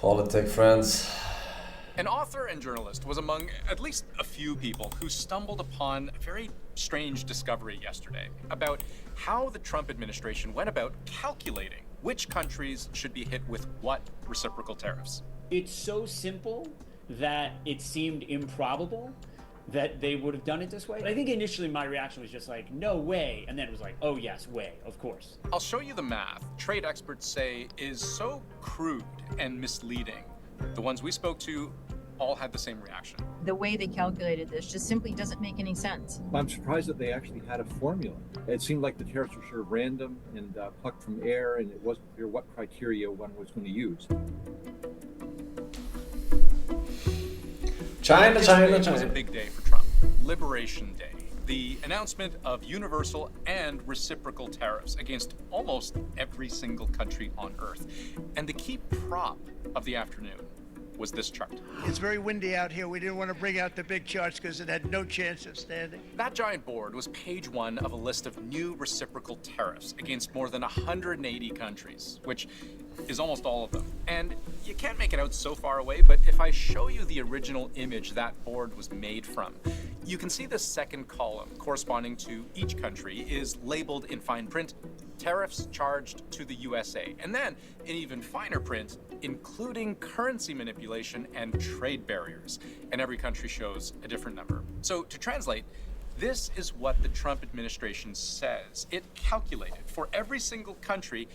Politic friends. An author and journalist was among at least a few people who stumbled upon a very strange discovery yesterday about how the Trump administration went about calculating which countries should be hit with what reciprocal tariffs. It's so simple that it seemed improbable that they would have done it this way. But I think initially my reaction was just like, no way. And then it was like, oh yes, way, of course. I'll show you the math trade experts say is so crude and misleading. The ones we spoke to all had the same reaction. The way they calculated this just simply doesn't make any sense. I'm surprised that they actually had a formula. It seemed like the tariffs were sort of random and plucked from air, and it wasn't clear what criteria one was going to use. China. It was a big day for Trump. Liberation Day. The announcement of universal and reciprocal tariffs against almost every single country on Earth. And the key prop of the afternoon was this chart. It's very windy out here. We didn't want to bring out the big charts because it had no chance of standing. That giant board was page one of a list of new reciprocal tariffs against more than 180 countries, which is almost all of them. And you can't make it out so far away, but if I show you the original image that board was made from, you can see the second column corresponding to each country is labeled in fine print, tariffs charged to the USA. And then in even finer print, including currency manipulation and trade barriers. And every country shows a different number. So to translate, this is what the Trump administration says. It calculated for every single country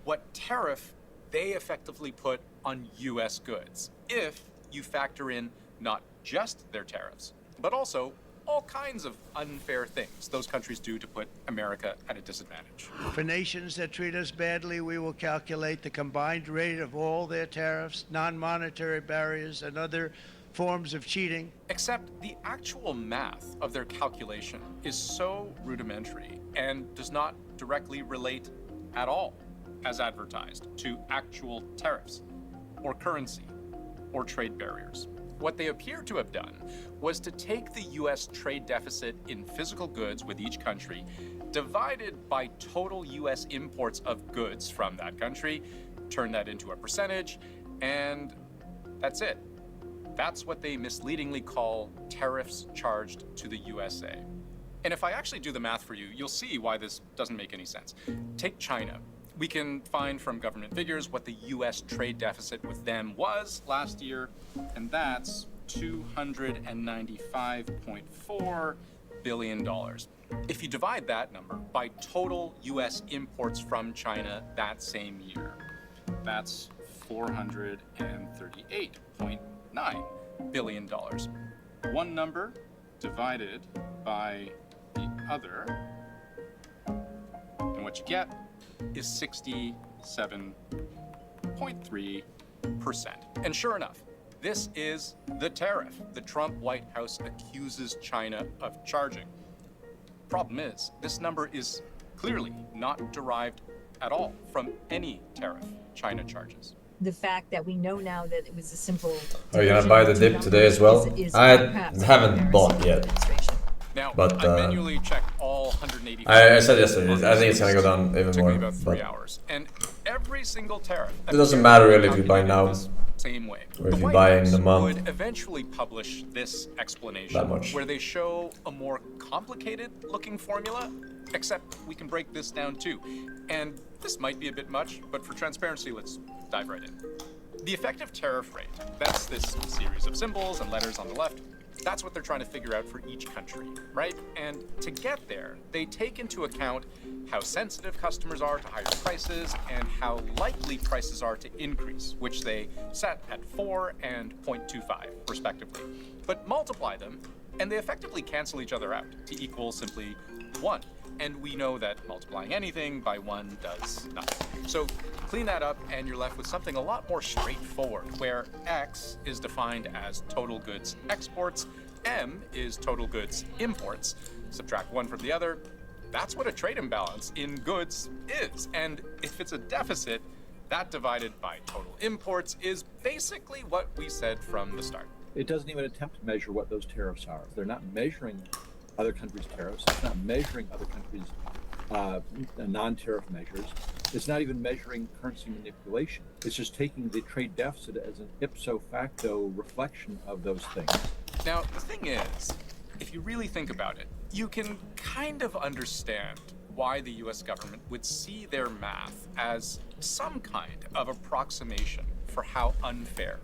what tariff they effectively put on US goods, if you factor in not just their tariffs, but also all kinds of unfair things those countries do to put America at a disadvantage. For nations that treat us badly, we will calculate the combined rate of all their tariffs, non-monetary barriers, and other forms of cheating. Except the actual math of their calculation is so rudimentary and does not directly relate at all, as advertised, to actual tariffs or currency or trade barriers. What they appear to have done was to take the US trade deficit in physical goods with each country, divided by total US imports of goods from that country, turn that into a percentage, and that's it. That's what they misleadingly call tariffs charged to the USA. And if I actually do the math for you, you'll see why this doesn't make any sense. Take China. We can find from government figures what the US trade deficit with them was last year, and that's $295.4 billion. If you divide that number by total US imports from China that same year, that's $438.9 billion. One number divided by the other, and what you get is 67.3%. And sure enough, this is the tariff the Trump White House accuses China of charging. Problem is, this number is clearly not derived at all from any tariff China charges. The fact that we know now that it was a simple... Are you gonna buy the dip today as well? I haven't bought yet. Now, But I manually checked all 180. I said yesterday, I think it's gonna go down even Took more. me about 3 But hours, and every single tariff. it doesn't matter really if you buy now Same way. or if The you White buy in House the month. would eventually publish this explanation That much. where they show a more complicated looking formula, except we can break this down too. And this might be a bit much, but for transparency, let's dive right in. The effective tariff rate, that's this series of symbols and letters on the left. That's what they're trying to figure out for each country, right? And to get there, they take into account how sensitive customers are to higher prices and how likely prices are to increase, which they set at 4 and 0.25, respectively. But multiply them, and they effectively cancel each other out to equal simply 1. And we know that multiplying anything by 1 does nothing. So clean that up, and you're left with something a lot more straightforward, where X is defined as total goods exports, M is total goods imports. Subtract one from the other, that's what a trade imbalance in goods is. And if it's a deficit, that divided by total imports is basically what we said from the start. It doesn't even attempt to measure what those tariffs are. They're not measuring other countries' tariffs. It's not measuring other countries' non-tariff measures. It's not even measuring currency manipulation. It's just taking the trade deficit as an ipso facto reflection of those things. Now, the thing is, if you really think about it, you can kind of understand why the US government would see their math as some kind of approximation for how unfair.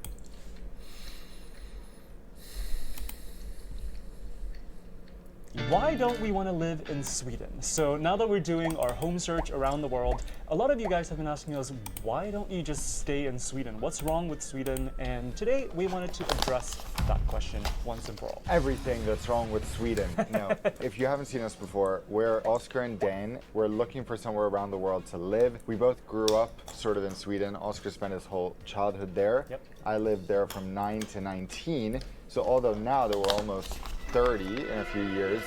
Why don't we want to live in Sweden? So now that we're doing our home search around the world, a lot of you guys have been asking us, why don't you just stay in Sweden? What's wrong with Sweden? And today we wanted to address that question once and for all. Everything that's wrong with Sweden. No. If you haven't seen us before, we're Oscar and Dan. We're looking for somewhere around the world to live. We both grew up sort of in Sweden. Oscar spent his whole childhood there. Yep. I lived there from 9 to 19. So although now that we're almost 30 in a few years,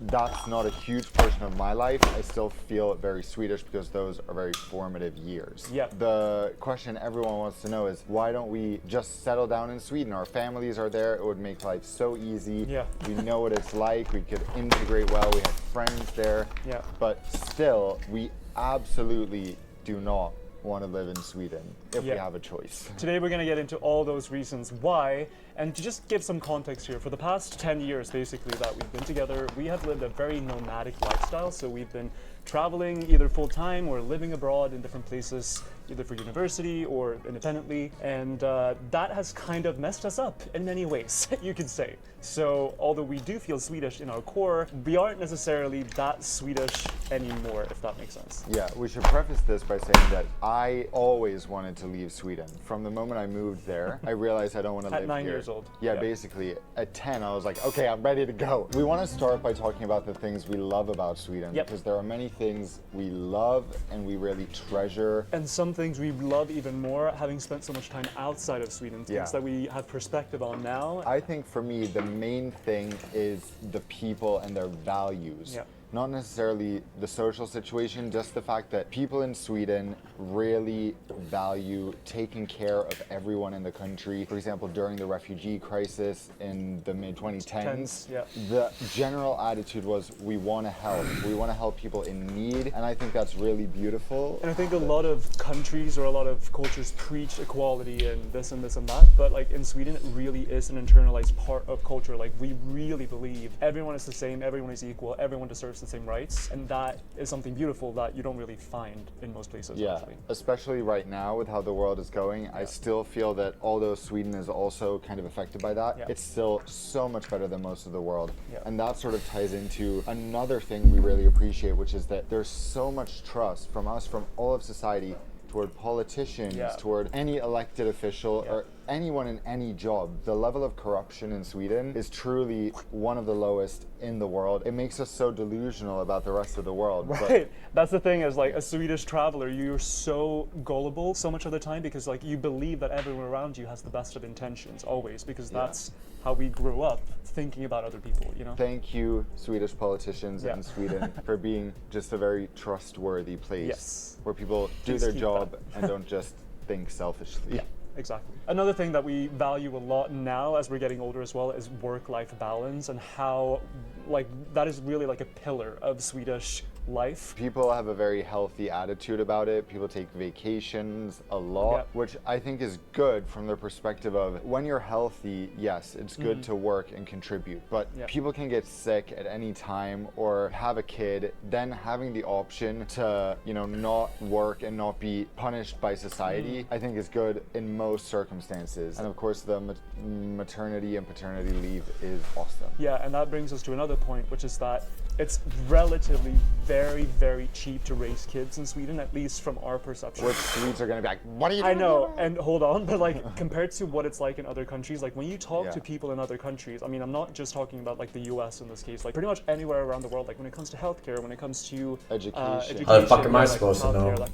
that's not a huge portion of my life. I still feel very Swedish because those are very formative years. Yep. The question everyone wants to know is, why don't we just settle down in Sweden? Our families are there. It would make life so easy. Yeah. We know what it's like. We could integrate well. We have friends there. Yeah. But still, we absolutely do not want to live in Sweden if we have a choice. Today we're going to get into all those reasons why, and to just give some context here, for the past 10 years basically that we've been together, we have lived a very nomadic lifestyle. So we've been traveling either full-time or living abroad in different places, either for university or independently, and that has kind of messed us up in many ways, you could say. So although we do feel Swedish in our core, we aren't necessarily that Swedish anymore, if that makes sense. Yeah, we should preface this by saying that I always wanted to leave Sweden. From the moment I moved there, I realized I don't want to live here. At 9 years old. Yeah, basically. At 10, I was like, okay, I'm ready to go. We want to start by talking about the things we love about Sweden, because there are many things we love and we really treasure. And some things we love even more, having spent so much time outside of Sweden, things that we have perspective on now. I think for me, the main thing is the people and their values. Yeah. Not necessarily the social situation, just the fact that people in Sweden really value taking care of everyone in the country. For example, during the refugee crisis in the mid-2010s, the general attitude was, we want to help. We want to help people in need, and I think that's really beautiful. And I think a lot of countries or a lot of cultures preach equality and this and this and that, but like in Sweden, it really is an internalized part of culture. Like we really believe everyone is the same, everyone is equal, everyone deserves the same rights, and that is something beautiful that you don't really find in most places. Actually. Especially right now with how the world is going, I still feel that although Sweden is also kind of affected by that, it's still so much better than most of the world. And that sort of ties into another thing we really appreciate, which is that there's so much trust from us, from all of society, toward politicians, toward any elected official, or anyone in any job. The level of corruption in Sweden is truly one of the lowest in the world. It makes us so delusional about the rest of the world. Right. That's the thing, as like a Swedish traveler, you're so gullible so much of the time because like you believe that everyone around you has the best of intentions always, because that's how we grew up thinking about other people, you know? Thank you, Swedish politicians in Sweden, for being just a very trustworthy place where people do their job and don't just think selfishly. Exactly. Another thing that we value a lot now as we're getting older as well is work-life balance, and how like that is really like a pillar of Swedish life. People have a very healthy attitude about it. People take vacations a lot, which I think is good from the perspective of when you're healthy, yes, it's good to work and contribute, but people can get sick at any time or have a kid, then having the option to, you know, not work and not be punished by society, I think is good in most circumstances. And of course, the maternity and paternity leave is awesome. Yeah, and that brings us to another point, which is that it's relatively very, very cheap to raise kids in Sweden, at least from our perception. Which Swedes are going to be like, what are you doing? I know, and hold on, but like compared to what it's like in other countries, like when you talk to people in other countries, I mean, I'm not just talking about like the US in this case, like pretty much anywhere around the world, like when it comes to healthcare, when it comes to education. How the fuck am I supposed to know?